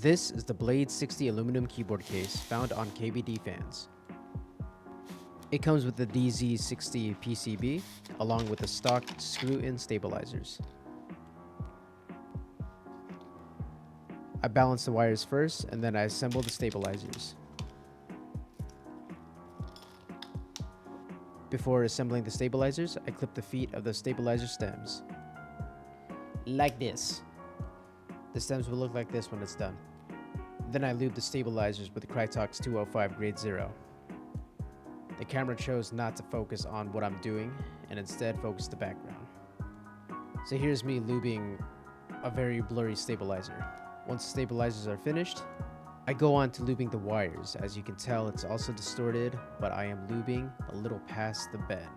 This is the Blade60 aluminum keyboard case found on KBDFans. It comes with the DZ60 PCB along with the stock screw-in stabilizers. I balance the wires first and then I assemble the stabilizers. Before assembling the stabilizers, I clip the feet of the stabilizer stems. Like this. The stems will look like this when it's done. Then I lube the stabilizers with the Krytox 205 grade 0. The camera chose not to focus on what I'm doing and instead focus the background. So here's me lubing a very blurry stabilizer. Once the stabilizers are finished, I go on to lubing the wires. As you can tell, it's also distorted, but I am lubing a little past the bend.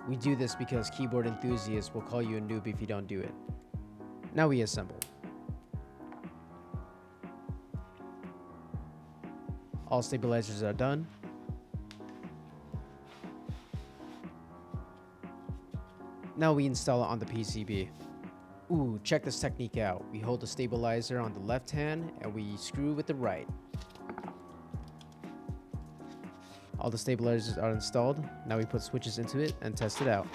We do this because keyboard enthusiasts will call you a noob if you don't do it. Now we assemble. All stabilizers are done. Now we install it on the PCB. Ooh, check this technique out. We hold the stabilizer on the left hand and we screw with the right. All the stabilizers are installed. Now we put switches into it and test it out.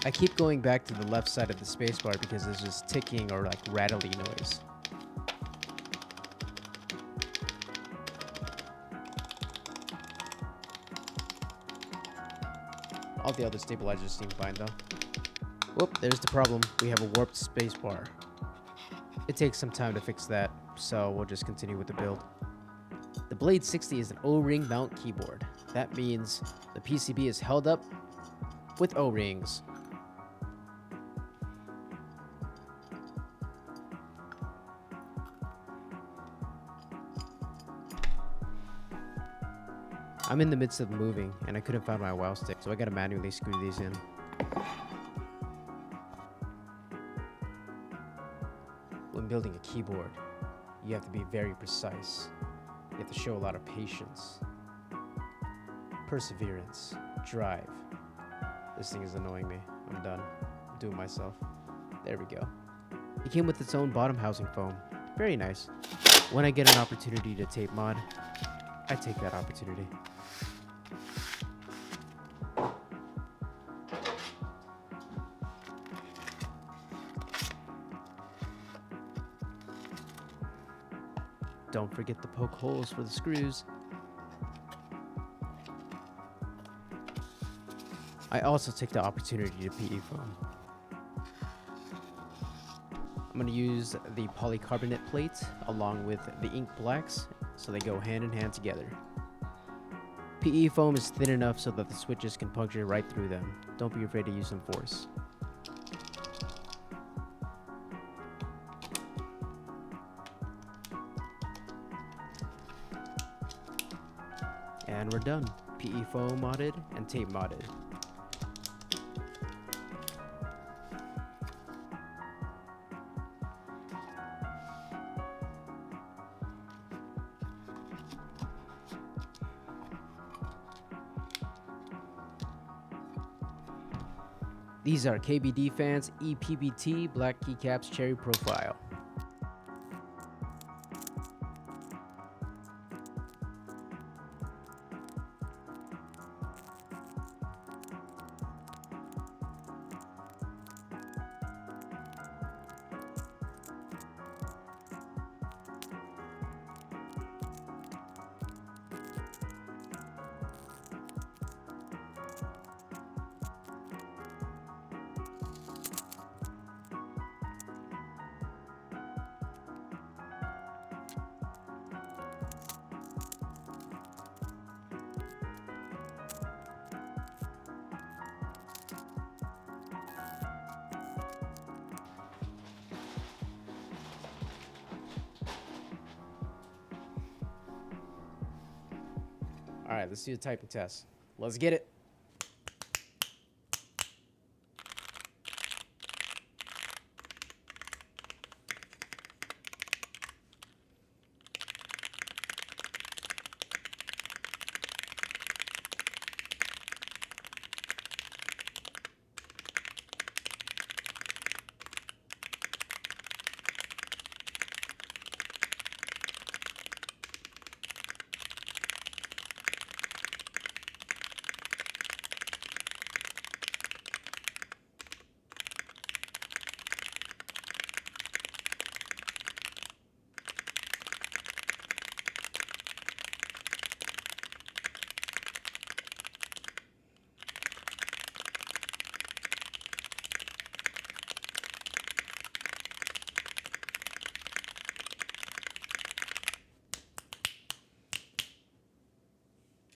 I keep going back to the left side of the spacebar because there's this ticking or like rattly noise. All the other stabilizers seem fine though. Whoop, there's the problem. We have a warped spacebar. It takes some time to fix that, so we'll just continue with the build. The Blade60 is an O-ring mount keyboard. That means the PCB is held up with O-rings. I'm in the midst of moving and I couldn't find my wow stick, so I gotta manually screw these in. When building a keyboard, you have to be very precise. You have to show a lot of patience, perseverance, drive. This thing is annoying me. I'm done. I'm doing myself. There we go. It came with its own bottom housing foam. Very nice. When I get an opportunity to tape mod, I take that opportunity. Don't forget to poke holes for the screws. I also take the opportunity to PE foam. I'm going to use the polycarbonate plate along with the ink blacks so they go hand in hand together. PE foam is thin enough so that the switches can puncture right through them. Don't be afraid to use some force. And we're done. PE foam modded and tape modded. These are KBDFans EPBT Black Keycaps Cherry Profile. All right, let's do the typing test. Let's get it.